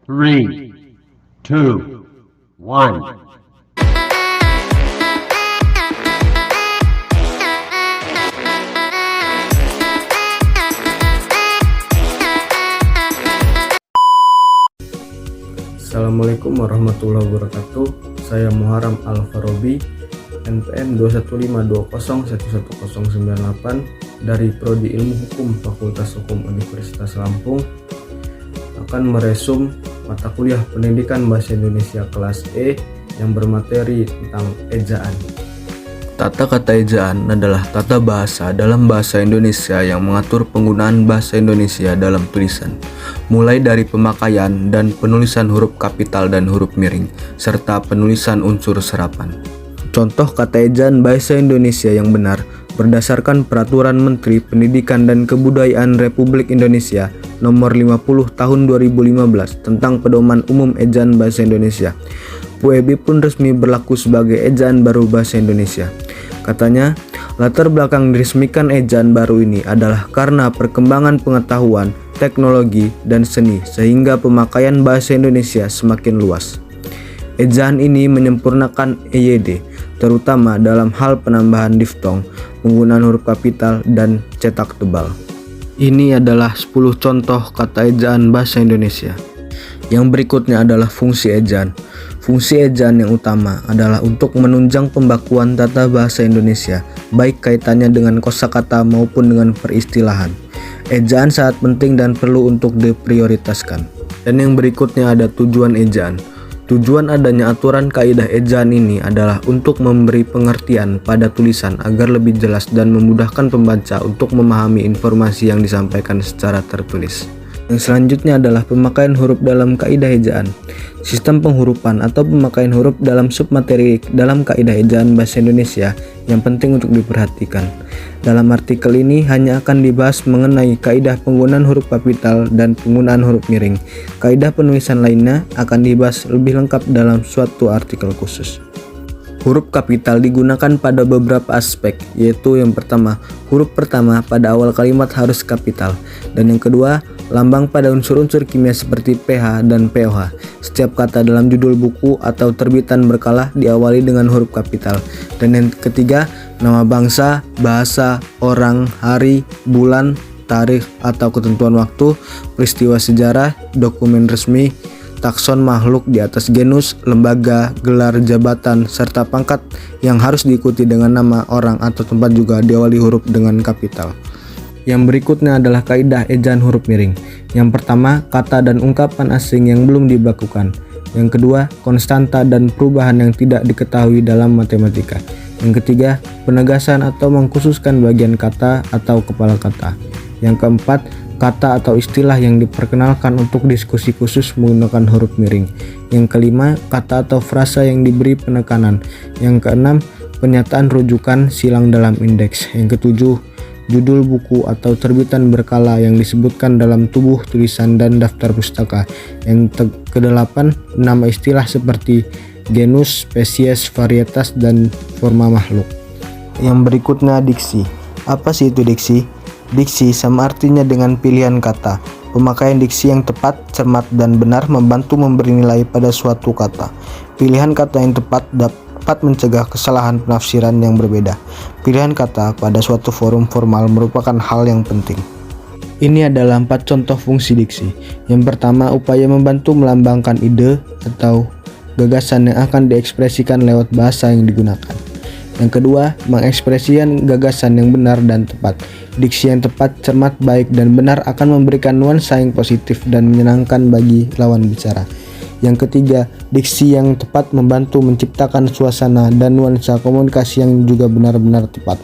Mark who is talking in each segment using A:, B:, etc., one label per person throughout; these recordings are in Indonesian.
A: Three, two, one.
B: Assalamualaikum warahmatullahi wabarakatuh. Saya Muharram Al-Farobi, NPM 21520111098 dari Prodi Ilmu Hukum Fakultas Hukum Universitas Lampung, akan meresum mata kuliah Pendidikan Bahasa Indonesia kelas E yang bermateri tentang ejaan. Tata kata ejaan adalah tata bahasa dalam bahasa Indonesia yang mengatur penggunaan bahasa Indonesia dalam tulisan, mulai dari pemakaian dan penulisan huruf kapital dan huruf miring, serta penulisan unsur serapan. Contoh kata ejaan bahasa Indonesia yang benar berdasarkan Peraturan Menteri Pendidikan dan Kebudayaan Republik Indonesia Nomor 50 Tahun 2015 tentang Pedoman Umum Ejaan Bahasa Indonesia. PUEB pun resmi berlaku sebagai ejaan baru bahasa Indonesia. Katanya, latar belakang diresmikan ejaan baru ini adalah karena perkembangan pengetahuan, teknologi, dan seni sehingga pemakaian bahasa Indonesia semakin luas. Ejaan ini menyempurnakan EYD, terutama dalam hal penambahan diftong, penggunaan huruf kapital, dan cetak tebal. Ini adalah 10 contoh kata ejaan bahasa Indonesia. Yang berikutnya adalah fungsi ejaan. Fungsi ejaan yang utama adalah untuk menunjang pembakuan tata bahasa Indonesia, baik kaitannya dengan kosakata maupun dengan peristilahan. Ejaan sangat penting dan perlu untuk diprioritaskan. Dan yang berikutnya ada tujuan ejaan. Tujuan adanya aturan kaidah ejaan ini adalah untuk memberi pengertian pada tulisan agar lebih jelas dan memudahkan pembaca untuk memahami informasi yang disampaikan secara tertulis. Yang selanjutnya adalah pemakaian huruf dalam kaidah ejaan. Sistem penghurufan atau pemakaian huruf dalam submateri dalam kaidah ejaan bahasa Indonesia yang penting untuk diperhatikan. Dalam artikel ini hanya akan dibahas mengenai kaidah penggunaan huruf kapital dan penggunaan huruf miring. Kaidah penulisan lainnya akan dibahas lebih lengkap dalam suatu artikel khusus. Huruf kapital digunakan pada beberapa aspek, yaitu yang pertama, huruf pertama pada awal kalimat harus kapital, dan yang kedua, lambang pada unsur-unsur kimia seperti pH dan pOH. Setiap kata dalam judul buku atau terbitan berkala diawali dengan huruf kapital. Dan yang ketiga, nama bangsa, bahasa, orang, hari, bulan, tarikh atau ketentuan waktu, peristiwa sejarah, dokumen resmi, takson makhluk di atas genus, lembaga, gelar, jabatan, serta pangkat yang harus diikuti dengan nama orang atau tempat juga diawali huruf dengan kapital. Yang berikutnya adalah kaidah ejaan huruf miring. Yang pertama, kata dan ungkapan asing yang belum dibakukan. Yang kedua, konstanta dan perubahan yang tidak diketahui dalam matematika. Yang ketiga, penegasan atau mengkhususkan bagian kata atau kepala kata. Yang keempat, kata atau istilah yang diperkenalkan untuk diskusi khusus menggunakan huruf miring. Yang kelima, kata atau frasa yang diberi penekanan. Yang keenam, pernyataan rujukan silang dalam indeks. Yang ketujuh, judul buku atau terbitan berkala yang disebutkan dalam tubuh tulisan dan daftar pustaka. Yang kedelapan, nama istilah seperti genus, spesies, varietas, dan forma makhluk. Yang berikutnya diksi. Apa sih itu diksi? Diksi sama artinya dengan pilihan kata. Pemakaian diksi yang tepat, cermat, dan benar membantu memberi nilai pada suatu kata. Pilihan kata yang tepat dapat mencegah kesalahan penafsiran yang berbeda. Pilihan kata pada suatu forum formal merupakan hal yang penting. Ini adalah 4 contoh fungsi diksi. Yang pertama, upaya membantu melambangkan ide atau gagasan yang akan diekspresikan lewat bahasa yang digunakan. Yang kedua, mengekspresikan gagasan yang benar dan tepat. Diksi yang tepat, cermat, baik, dan benar akan memberikan nuansa yang positif dan menyenangkan bagi lawan bicara. Yang ketiga, diksi yang tepat membantu menciptakan suasana dan nuansa komunikasi yang juga benar-benar tepat.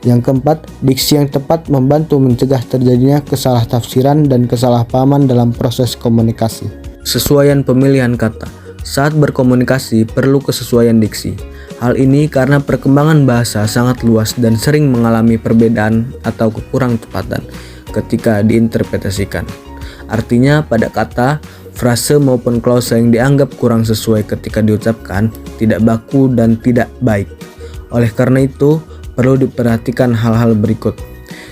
B: Yang keempat, diksi yang tepat membantu mencegah terjadinya kesalahtafiran dan kesalahpahaman dalam proses komunikasi. Sesuaian pemilihan kata. Saat berkomunikasi perlu kesesuaian diksi. Hal ini karena perkembangan bahasa sangat luas dan sering mengalami perbedaan atau kekurang tepatan ketika diinterpretasikan. Artinya pada kata, frase maupun klausa yang dianggap kurang sesuai ketika diucapkan tidak baku dan tidak baik. Oleh karena itu, perlu diperhatikan hal-hal berikut.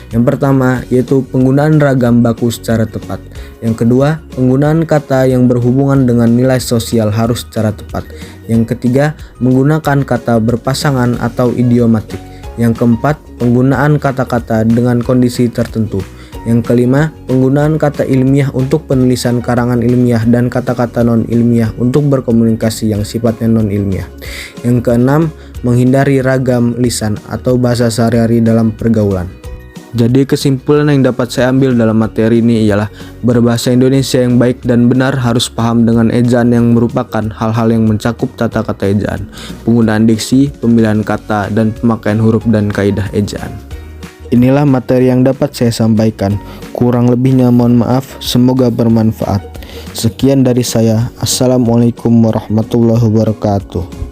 B: Yang pertama yaitu penggunaan ragam baku secara tepat. Yang kedua, penggunaan kata yang berhubungan dengan nilai sosial harus secara tepat. Yang ketiga, menggunakan kata berpasangan atau idiomatik. Yang keempat, penggunaan kata-kata dengan kondisi tertentu. Yang kelima, penggunaan kata ilmiah untuk penulisan karangan ilmiah dan kata-kata non-ilmiah untuk berkomunikasi yang sifatnya non-ilmiah. Yang keenam, menghindari ragam lisan atau bahasa sehari-hari dalam pergaulan. Jadi kesimpulan yang dapat saya ambil dalam materi ini ialah berbahasa Indonesia yang baik dan benar harus paham dengan ejaan yang merupakan hal-hal yang mencakup tata kata ejaan, penggunaan diksi, pemilihan kata, dan pemakaian huruf dan kaidah ejaan. Inilah materi yang dapat saya sampaikan. Kurang lebihnya mohon maaf, semoga bermanfaat. Sekian dari saya. Assalamualaikum warahmatullahi wabarakatuh.